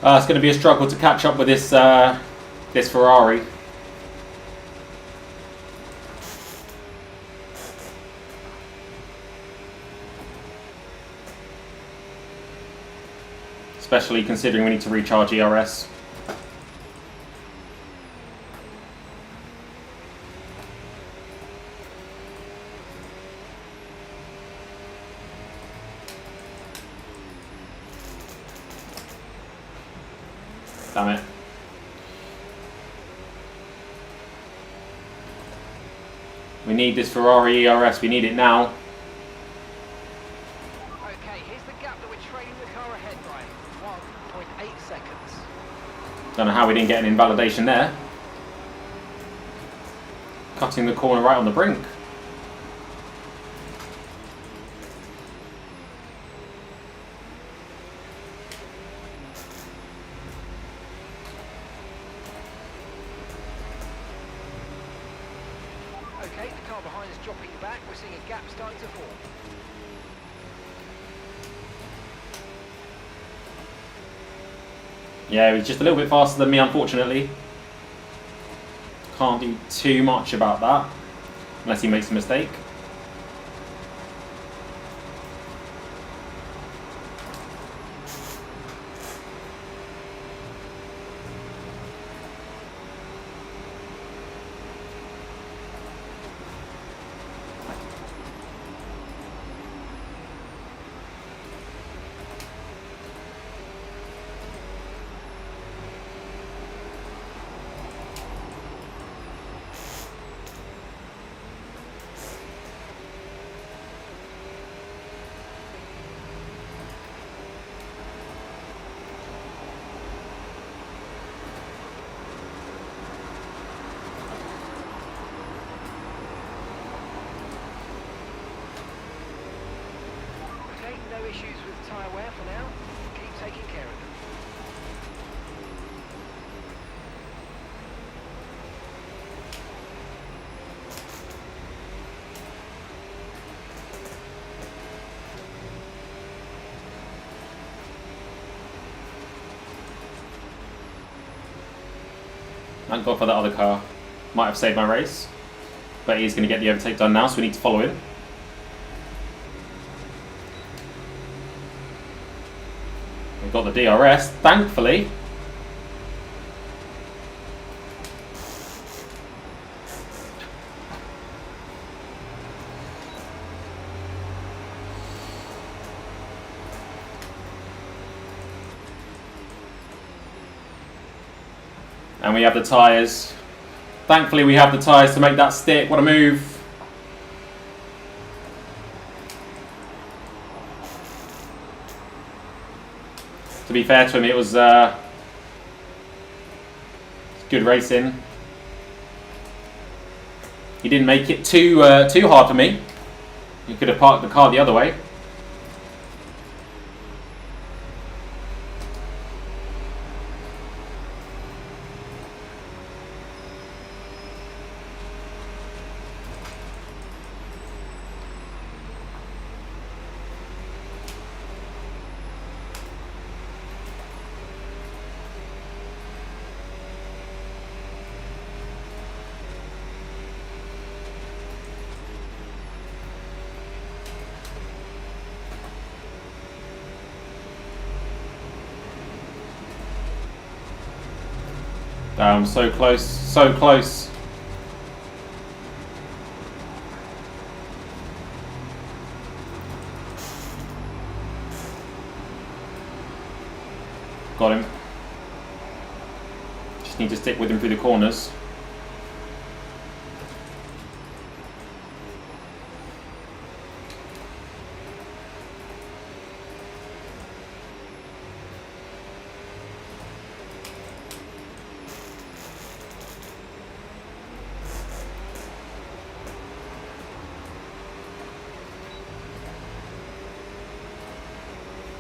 It's going to be a struggle to catch up with this this Ferrari. Especially considering we need to recharge ERS. Damn it. We need this Ferrari ERS, we need it now. Okay, here's the gap that we're trailing the car ahead by. 1.8 seconds. Don't know how we didn't get an invalidation there. Cutting the corner right on the brink. Okay, the car behind is dropping back. We're seeing a gap starting to form. Yeah, he was just a little bit faster than me, unfortunately. Can't do too much about that, unless he makes a mistake. No issues with tyre wear for now. Keep taking care of them. Thank God for that other car. Might have saved my race. But he's going to get the overtake done now, so we need to follow him. We've got the DRS, thankfully. And we have the tyres. Thankfully we have the tyres to make that stick. What a move. To be fair to him, it was good racing. He didn't make it too hard for me. He could have parked the car the other way. So close, so close. Got him. Just need to stick with him through the corners.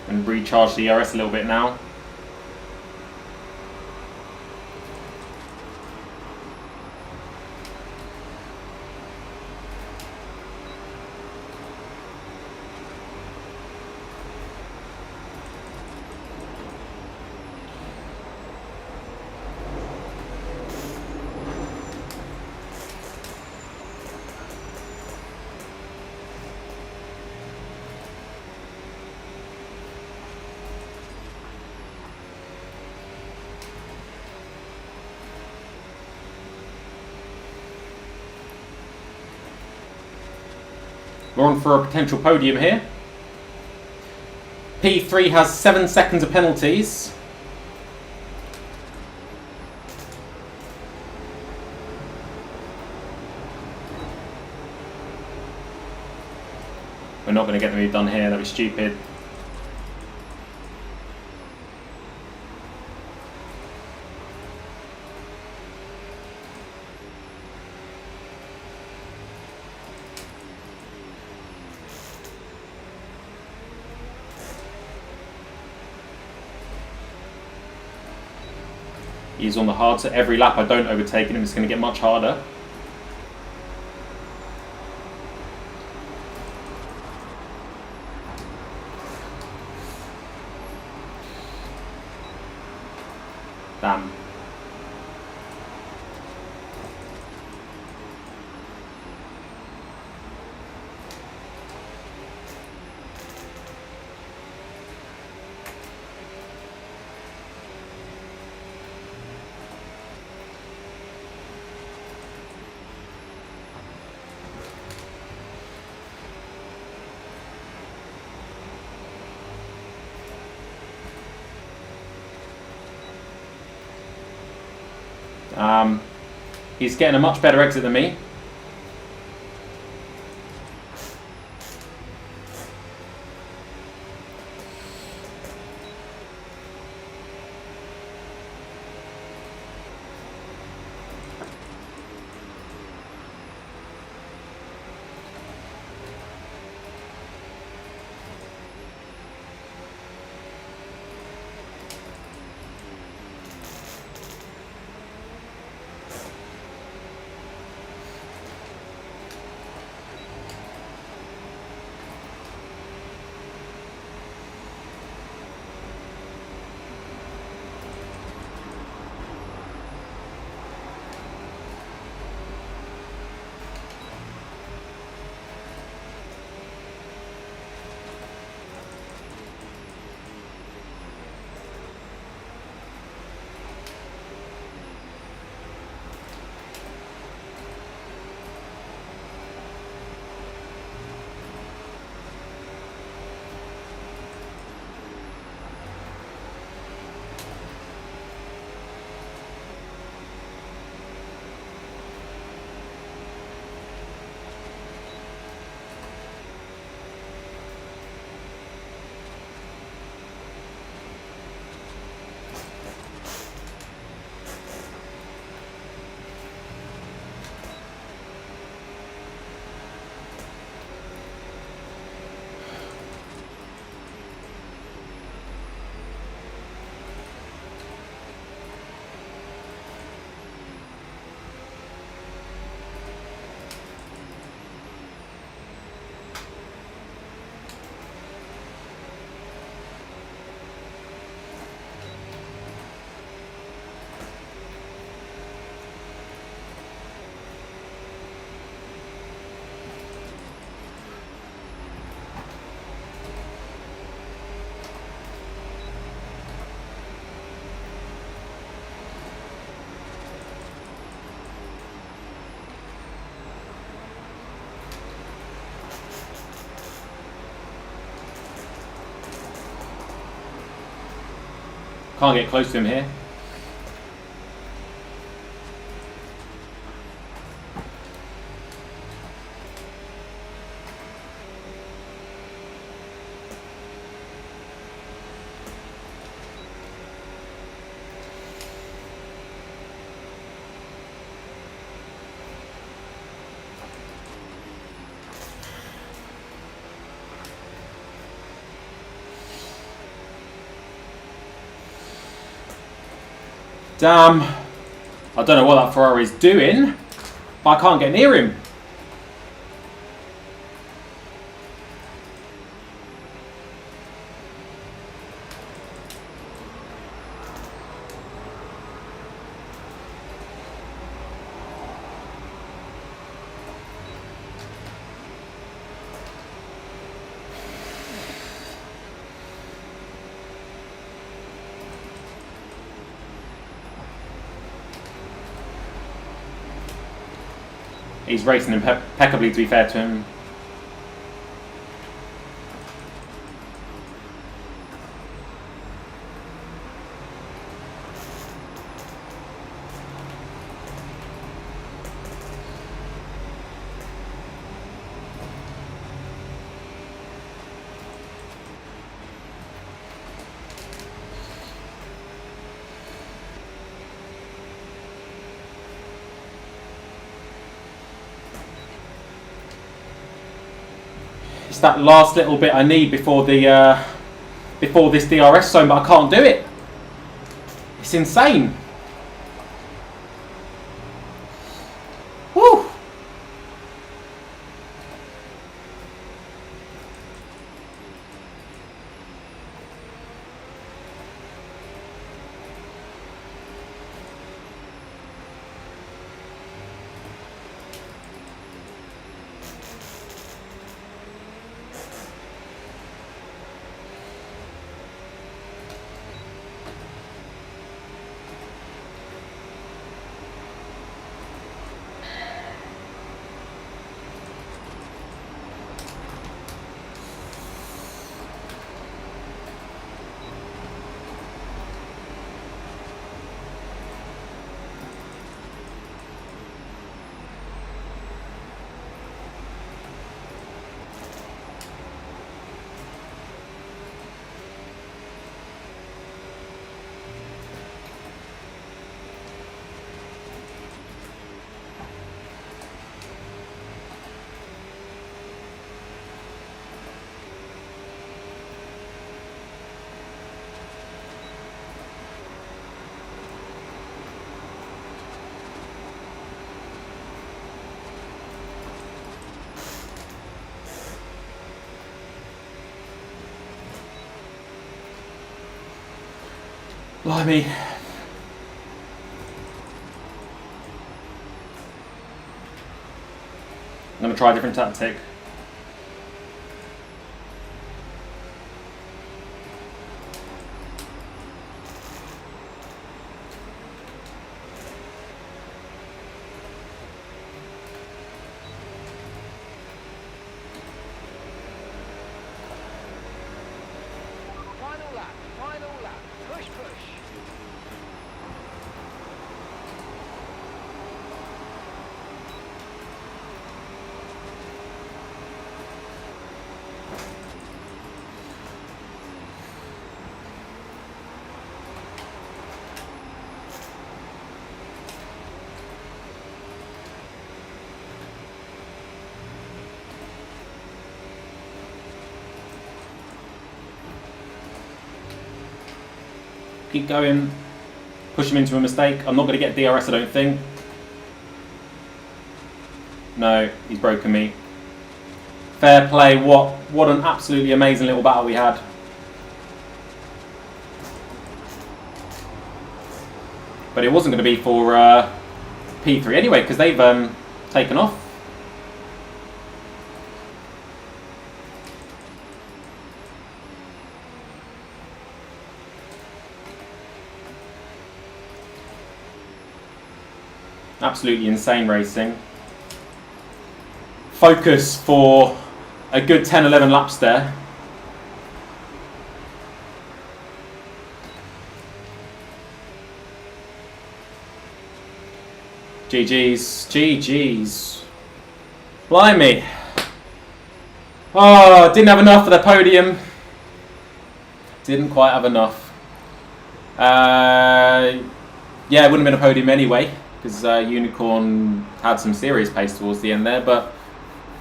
And recharge the ERS a little bit now. We're on for a potential podium here. P3 has 7 seconds of penalties. We're not going to get the move done here, that was stupid. He's on the hard, so every lap I don't overtake him, it's going to get much harder. Damn. He's getting a much better exit than me. Can't get close to him here. Damn. I don't know what that Ferrari's doing, but I can't get near him. He's racing impeccably, to be fair to him. It's that last little bit I need before the before this DRS zone, but I can't do it. It's insane. Blimey. I'm going to try a different tactic. Final lap, push, push. Keep going. Push him into a mistake. I'm not going to get DRS, I don't think. No, he's broken me. Fair play. What an absolutely amazing little battle we had. But it wasn't going to be for P3 anyway, because they've taken off. Absolutely insane racing. Focus for a good 10-11 laps there. GG's, GG's. Blimey. Oh, didn't have enough for the podium. Didn't quite have enough. Yeah, it wouldn't have been a podium anyway, because Unicorn had some serious pace towards the end there, but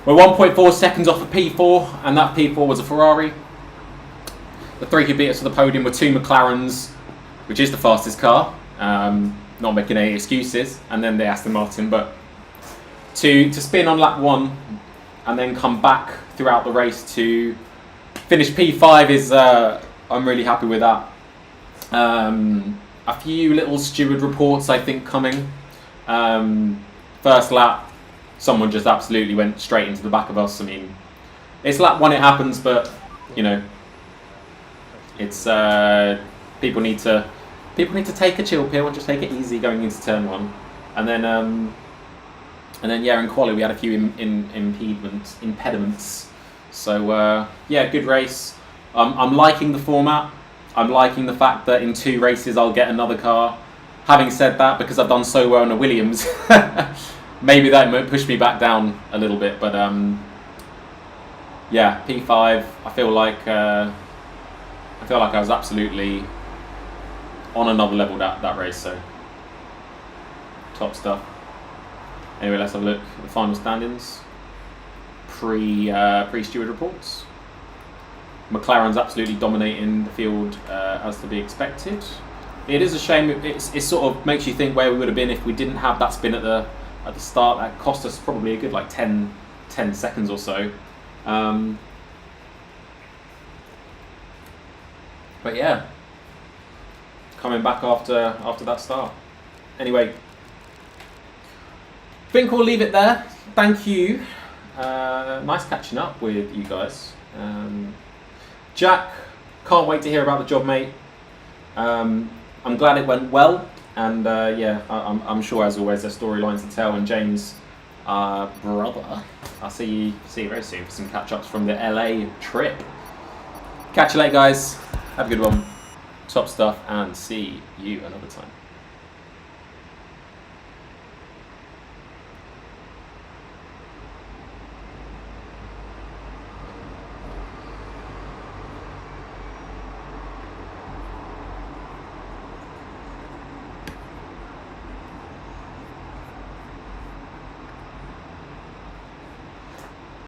we're 1.4 seconds off a P4, and that P4 was a Ferrari. The three who beat us to the podium were two McLarens, which is the fastest car, not making any excuses, and then the Aston Martin, but to spin on lap 1 and then come back throughout the race to finish P5 is, I'm really happy with that. A few little steward reports, I think, coming. First lap, someone just absolutely went straight into the back of us. I mean, it's lap 1, it happens, but you know, it's people need to take a chill pill and just take it easy going into turn 1, and then yeah, in quali we had a few impediments. So yeah, good race. I'm liking the format. I'm liking the fact that in 2 races I'll get another car. Having said that, because I've done so well in a Williams, maybe that might push me back down a little bit. But yeah, P5. I feel like I was absolutely on another level that race. So top stuff. Anyway, let's have a look at the final standings. Pre-steward reports. McLaren's absolutely dominating the field as to be expected. It is a shame. It sort of makes you think where we would have been if we didn't have that spin at the start. That cost us probably a good like 10 seconds or so. But yeah, coming back after that start. Anyway, I think we'll leave it there. Thank you. Nice catching up with you guys. Jack, can't wait to hear about the job, mate. I'm glad it went well, and yeah, I'm sure as always there's storylines to tell. And James, brother, I'll see you very soon for some catch-ups from the LA trip. Catch you later, guys. Have a good one. Top stuff, and see you another time.